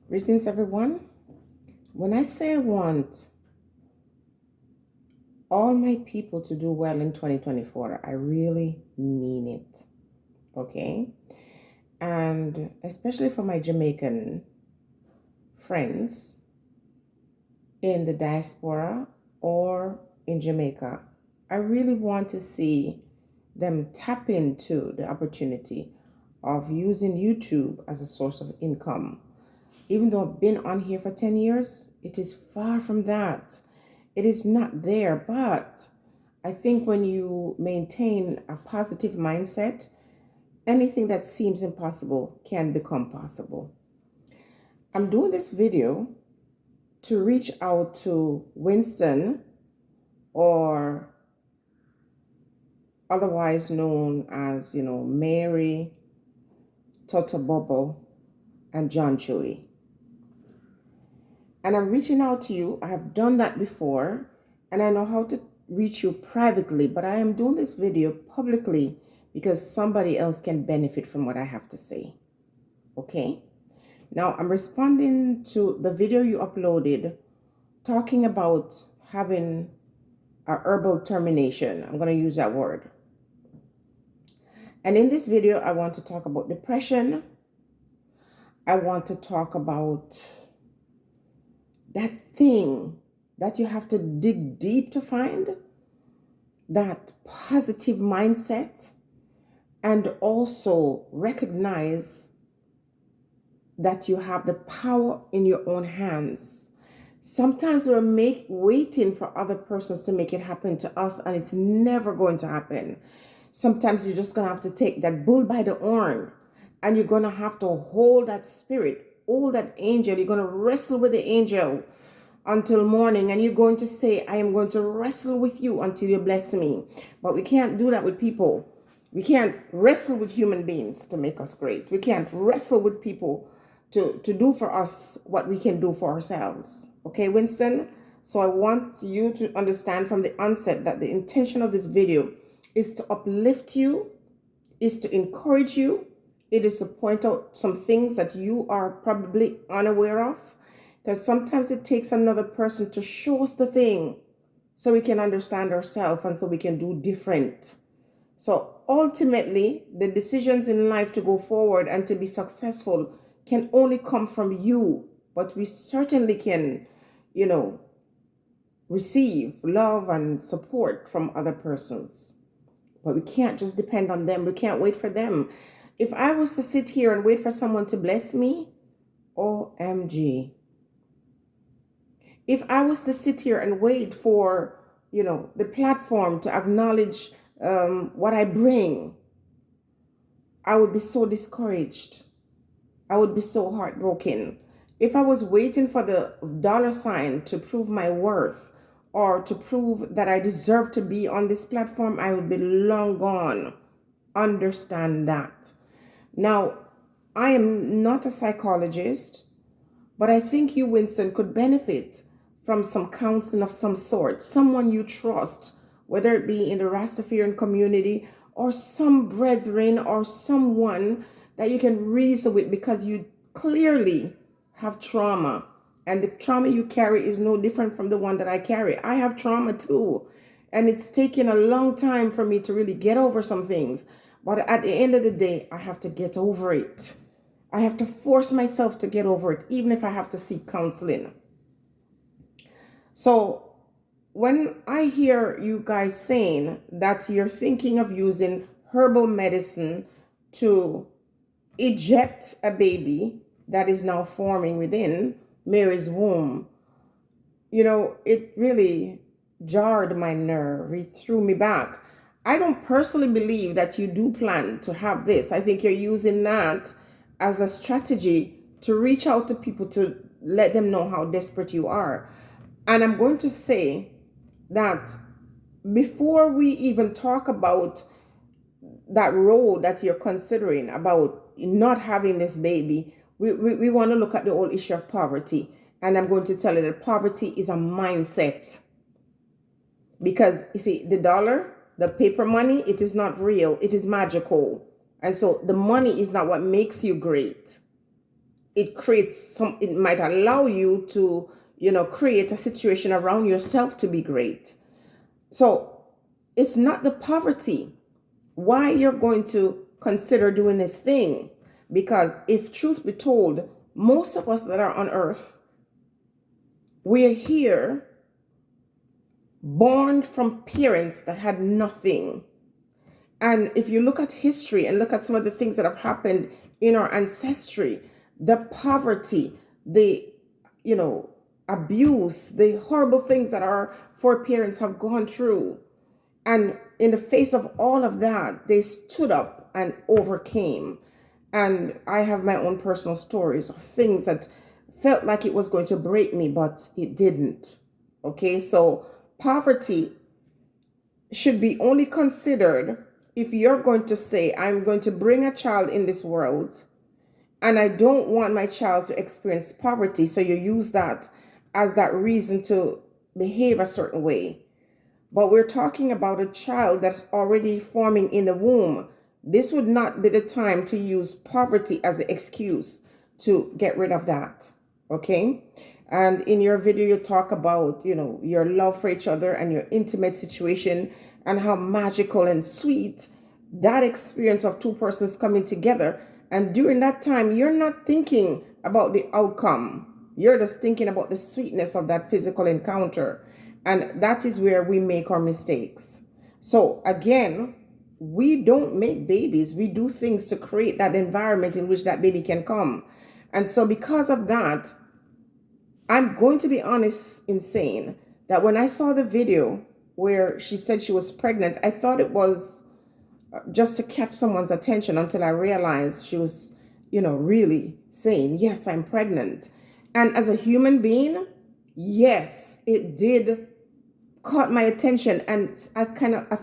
Greetings, everyone. When I say I want all my people to do well in 2024, I really mean it. Okay? And especially for my Jamaican friends in the diaspora or in Jamaica, I really want to see them tap into the opportunity of using YouTube as a source of income. Even though I've been on here for 10 years, it is far from that. It is not there, but I think when you maintain a positive mindset, anything that seems impossible can become possible. I'm doing this video to reach out to Winston, or otherwise known as, Mary, Bobo, and John Chewey. And I'm reaching out to you. I have done that before, and I know how to reach you privately, but I am doing this video publicly because somebody else can benefit from what I have to say. Okay? Now, I'm responding to the video you uploaded talking about having a herbal termination. I'm going to use that word. And in this video, I want to talk about depression. I want to talk about that thing that you have to dig deep to find, that positive mindset, and also recognize that you have the power in your own hands. Sometimes we're waiting for other persons to make it happen to us, and it's never going to happen. Sometimes you're just going to have to take that bull by the horn, and you're going to have to hold that spirit, hold that angel. You're going to wrestle with the angel until morning, and you're going to say, I am going to wrestle with you until you bless me. But we can't do that with people. We can't wrestle with human beings to make us great. We can't wrestle with people to do for us what we can do for ourselves. Okay, Winston? So I want you to understand from the onset that the intention of this video is to uplift you, is to encourage you. It is to point out some things that you are probably unaware of, because sometimes it takes another person to show us the thing so we can understand ourselves and so we can do different. So ultimately, the decisions in life to go forward and to be successful can only come from you, but we certainly can, receive love and support from other persons. But we can't just depend on them. We can't wait for them. If I was to sit here and wait for someone to bless me, OMG. If I was to sit here and wait for, the platform to acknowledge what I bring, I would be so discouraged. I would be so heartbroken. If I was waiting for the dollar sign to prove my worth or to prove that I deserve to be on this platform, I would be long gone. Understand that. Now, I am not a psychologist, but I think you, Winston, could benefit from some counseling of some sort. Someone you trust, whether it be in the Rastafarian community or some brethren or someone that you can reason with, because you clearly have trauma. And the trauma you carry is no different from the one that I carry. I have trauma too. And it's taken a long time for me to really get over some things. But at the end of the day, I have to get over it. I have to force myself to get over it, even if I have to seek counseling. So when I hear you guys saying that you're thinking of using herbal medicine to eject a baby that is now forming within Mary's womb, it really jarred my nerve. It threw me back. I don't personally believe that you do plan to have this. I think you're using that as a strategy to reach out to people to let them know how desperate you are. And I'm going to say that before we even talk about that road that you're considering about not having this baby, we want to look at the whole issue of poverty. And I'm going to tell you that poverty is a mindset. Because you see, the dollar, the paper money, it is not real. It is magical. And so the money is not what makes you great. it might allow you to, create a situation around yourself to be great. So it's not the poverty why you're going to consider doing this thing. Because if truth be told, most of us that are on earth, we're here born from parents that had nothing. And if you look at history and look at some of the things that have happened in our ancestry, the poverty, the, abuse, the horrible things that our foreparents have gone through. And in the face of all of that, they stood up and overcame. And I have my own personal stories of things that felt like it was going to break me, but it didn't. Okay, so poverty should be only considered if you're going to say, I'm going to bring a child in this world and I don't want my child to experience poverty. So you use that as that reason to behave a certain way. But we're talking about a child that's already forming in the womb. This would not be the time to use poverty as an excuse to get rid of that. Okay? And in your video, you talk about, your love for each other and your intimate situation and how magical and sweet that experience of two persons coming together. And during that time, you're not thinking about the outcome. You're just thinking about the sweetness of that physical encounter. And that is where we make our mistakes. So again, we don't make babies. We do things to create that environment in which that baby can come. And so because of that, I'm going to be honest in saying that when I saw the video where she said she was pregnant, I thought it was just to catch someone's attention until I realized she was, really saying, yes, I'm pregnant. And as a human being, yes, it did caught my attention, and I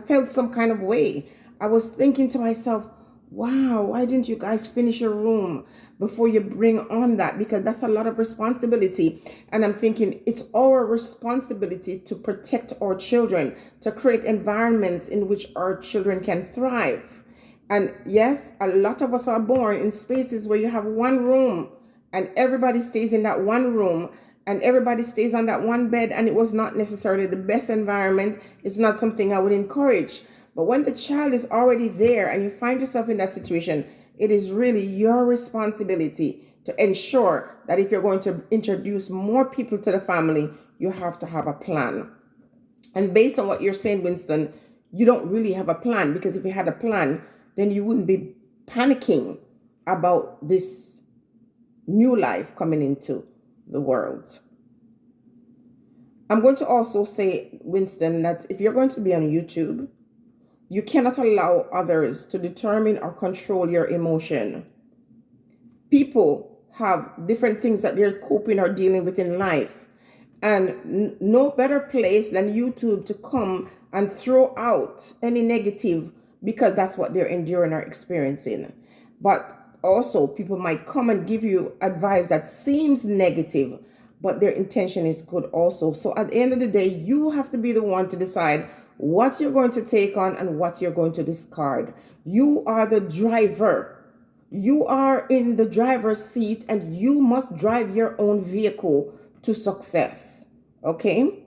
felt some kind of way. I was thinking to myself, wow, why didn't you guys finish your room before you bring on that? Because that's a lot of responsibility. And I'm thinking it's our responsibility to protect our children, to create environments in which our children can thrive. And yes, a lot of us are born in spaces where you have one room and everybody stays in that one room and everybody stays on that one bed, and it was not necessarily the best environment. It's not something I would encourage. But when the child is already there and you find yourself in that situation, it is really your responsibility to ensure that if you're going to introduce more people to the family, you have to have a plan. And based on what you're saying, Winston, you don't really have a plan, because if you had a plan, then you wouldn't be panicking about this new life coming into the world. I'm going to also say, Winston, that if you're going to be on YouTube, you cannot allow others to determine or control your emotion. People have different things that they're coping or dealing with in life. And no better place than YouTube to come and throw out any negative, because that's what they're enduring or experiencing. But also, people might come and give you advice that seems negative, but their intention is good also. So at the end of the day, you have to be the one to decide what you're going to take on and what you're going to discard. You are the driver. You are in the driver's seat, and you must drive your own vehicle to success. Okay?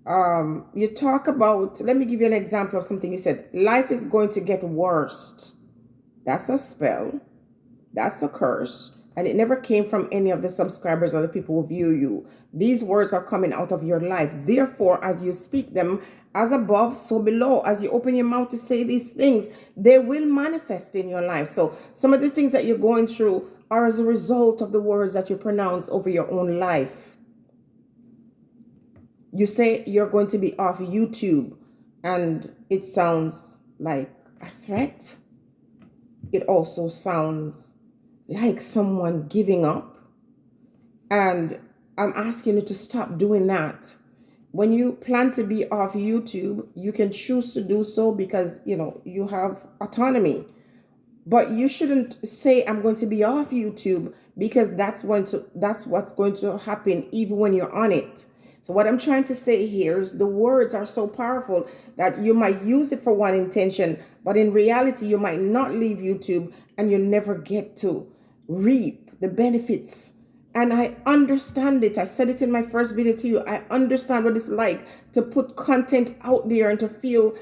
You talk about, let me give you an example of something you said. Life is going to get worse. That's a spell. That's a curse. And it never came from any of the subscribers or the people who view you. These words are coming out of your life. Therefore, as you speak them, as above, so below. As you open your mouth to say these things, they will manifest in your life. So some of the things that you're going through are as a result of the words that you pronounce over your own life. You say you're going to be off YouTube, and it sounds like a threat. It also sounds like someone giving up. And I'm asking you to stop doing that. When you plan to be off YouTube, you can choose to do so because, you have autonomy. But you shouldn't say, I'm going to be off YouTube, because that's what's going to happen even when you're on it. So what I'm trying to say here is the words are so powerful that you might use it for one intention, but in reality, you might not leave YouTube and you never get to reap the benefits. And I understand it. I said it in my first video to you. I understand what it's like to put content out there and to feel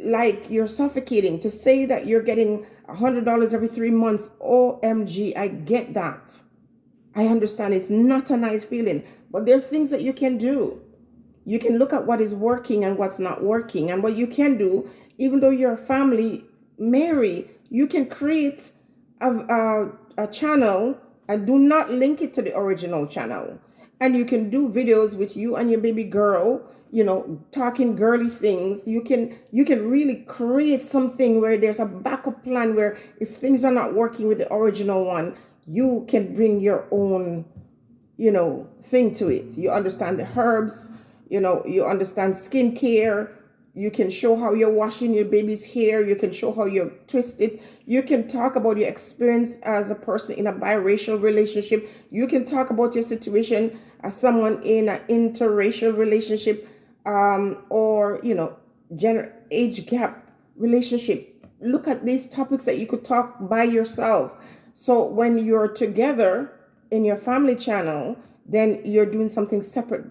like you're suffocating. To say that you're getting $100 every 3 months. OMG, I get that. I understand it's not a nice feeling, but there are things that you can do. You can look at what is working and what's not working. And what you can do, even though you're a family, Mary, you can create a channel and do not link it to the original channel. And you can do videos with you and your baby girl, talking girly things. You can really create something where there's a backup plan where if things are not working with the original one, you can bring your own, thing to it. You understand the herbs, you understand skincare. You can show how you're washing your baby's hair. You can show how you twist it. You can talk about your experience as a person in a biracial relationship. You can talk about your situation as someone in an interracial relationship, or, age gap relationship. Look at these topics that you could talk by yourself. So when you're together in your family channel, then you're doing something separate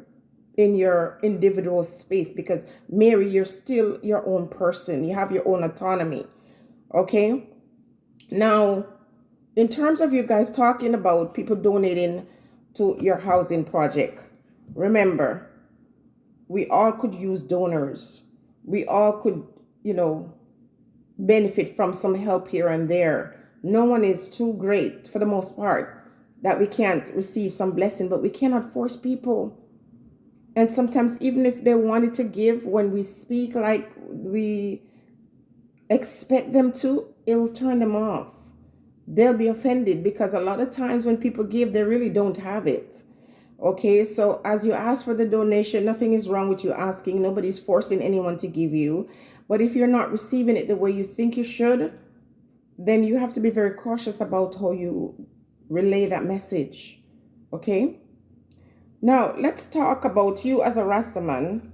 in your individual space, because Mary, you're still your own person. You have your own autonomy. Okay. Now, in terms of you guys talking about people donating to your housing project, remember, we all could use donors. We all could, benefit from some help here and there. No one is too great, for the most part, that we can't receive some blessing, but we cannot force people. And sometimes, even if they wanted to give, when we speak like we expect them to, it'll turn them off. They'll be offended, because a lot of times when people give, they really don't have it. Okay, so as you ask for the donation, nothing is wrong with you asking. Nobody's forcing anyone to give you. But if you're not receiving it the way you think you should, then you have to be very cautious about how you relay that message. Okay? Now, let's talk about you as a Rastaman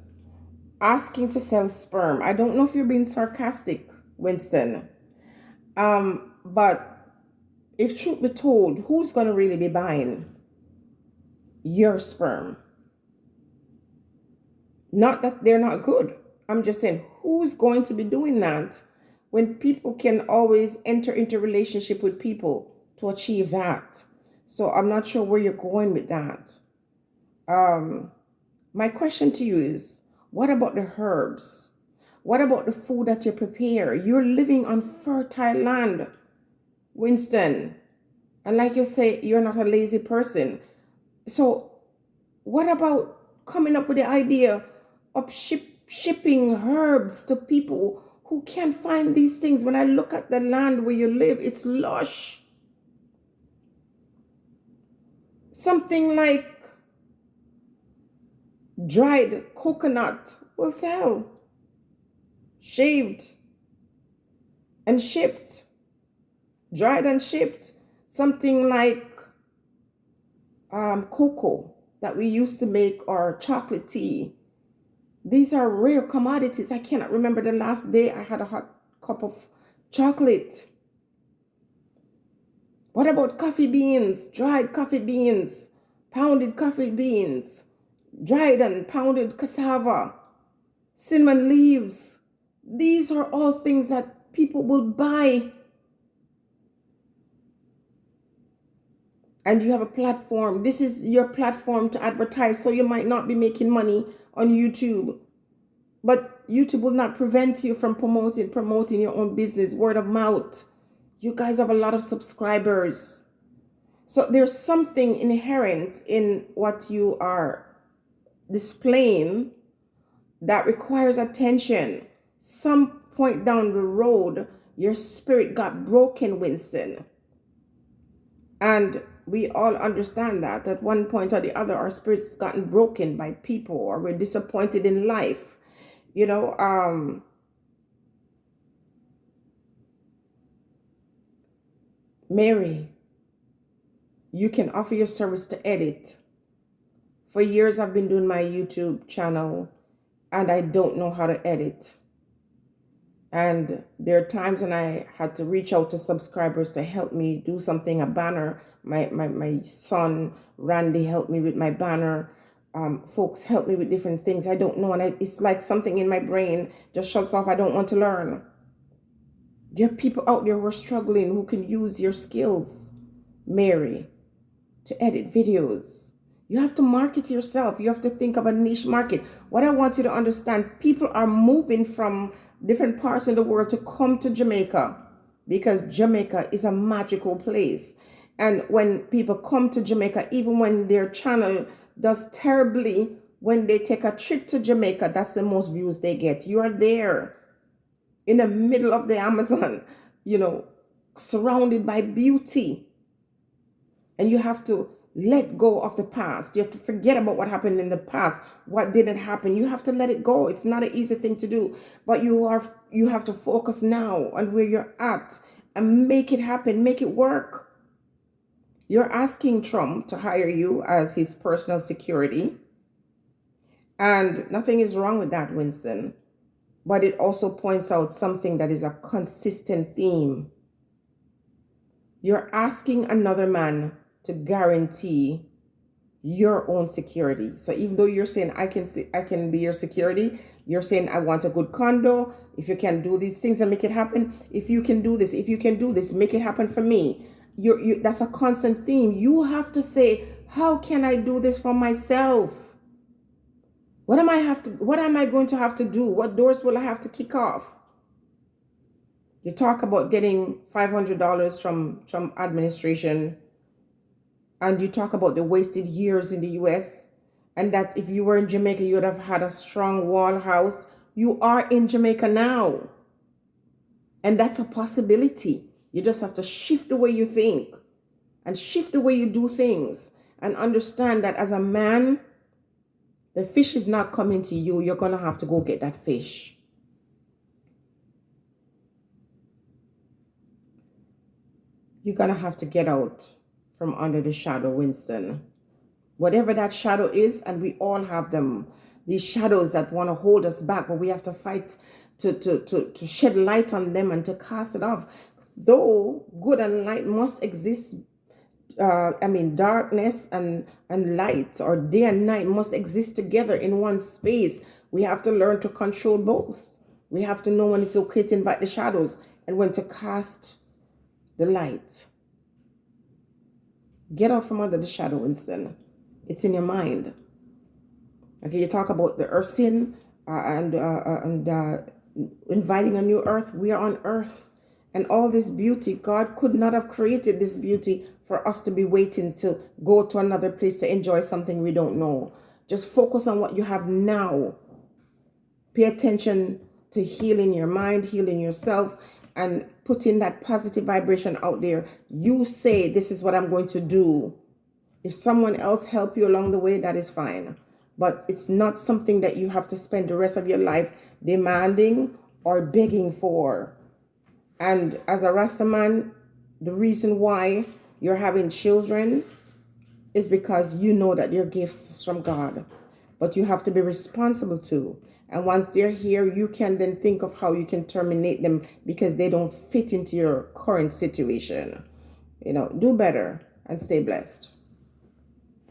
asking to sell sperm. I don't know if you're being sarcastic, Winston. But if truth be told, who's going to really be buying your sperm? Not that they're not good. I'm just saying, who's going to be doing that when people can always enter into relationship with people to achieve that? So I'm not sure where you're going with that. My question to you is, what about the herbs? What about the food that you prepare? You're living on fertile land, Winston. And like you say, you're not a lazy person. So what about coming up with the idea of shipping herbs to people who can't find these things? When I look at the land where you live, it's lush. Something like dried coconut will sell, shaved and shipped, dried and shipped. Something like cocoa that we used to make, or chocolate tea. These are rare commodities. I cannot remember the last day I had a hot cup of chocolate. What about coffee beans, dried coffee beans, pounded coffee beans, dried and pounded cassava, cinnamon leaves? These are all things that people will buy. And you have a platform. This is your platform to advertise. So you might not be making money on YouTube, but YouTube will not prevent you from promoting your own business, word of mouth. You guys have a lot of subscribers. So there's something inherent in what you are displaying that requires attention. Some point down the road, your spirit got broken, Winston. And we all understand that at one point or the other, our spirits gotten broken by people, or we're disappointed in life. Mary, you can offer your service to edit. For years, I've been doing my YouTube channel, and I don't know how to edit. And there are times when I had to reach out to subscribers to help me do something, a banner, my son Randy helped me with my banner. Folks help me with different things. I don't know, and it's like something in my brain just shuts off. I don't want to learn. There are people out there who are struggling who can use your skills, Mary, to edit videos. You have to market yourself. You have to think of a niche market. What I want you to understand, people are moving from different parts of the world to come to Jamaica because Jamaica is a magical place. And when people come to Jamaica, even when their channel does terribly, when they take a trip to Jamaica, that's the most views they get. You are there in the middle of the Amazon, surrounded by beauty. And you have to let go of the past. You have to forget about what happened in the past, what didn't happen. You have to let it go. It's not an easy thing to do, but you have to focus now on where you're at and make it happen, make it work. You're asking Trump to hire you as his personal security. And nothing is wrong with that, Winston. But it also points out something that is a consistent theme. You're asking another man to guarantee your own security. So even though you're saying I can be your security, you're saying I want a good condo. If you can do these things and make it happen, if you can do this, make it happen for me. That's a constant theme. You have to say, how can I do this for myself? What am I going to have to do? What doors will I have to kick off? You talk about getting $500 from Trump administration, and you talk about the wasted years in the US, and that if you were in Jamaica, you would have had a strong wall house. You are in Jamaica now. And that's a possibility. You just have to shift the way you think and shift the way you do things and understand that as a man, the fish is not coming to you. You're going to have to go get that fish. You're going to have to get out from under the shadow, Winston. Whatever that shadow is, and we all have them. These shadows that want to hold us back, but we have to fight to shed light on them and to cast it off. Though good and light must exist, darkness and light, or day and night, must exist together in one space. We have to learn to control both. We have to know when it's okay to invite the shadows and when to cast the light. Get out from under the shadow, Winston. It's in your mind. Okay, you talk about the earth sin and inviting a new earth. We are on earth. And all this beauty, God could not have created this beauty for us to be waiting to go to another place to enjoy something we don't know. Just focus on what you have now. Pay attention to healing your mind, healing yourself, and putting that positive vibration out there. You say, this is what I'm going to do. If someone else help you along the way, that is fine. But it's not something that you have to spend the rest of your life demanding or begging for. And as a Rasta man, the reason why you're having children is because you know that they're gifts from God. But you have to be responsible too. And once they're here, you can then think of how you can terminate them because they don't fit into your current situation. Do better and stay blessed.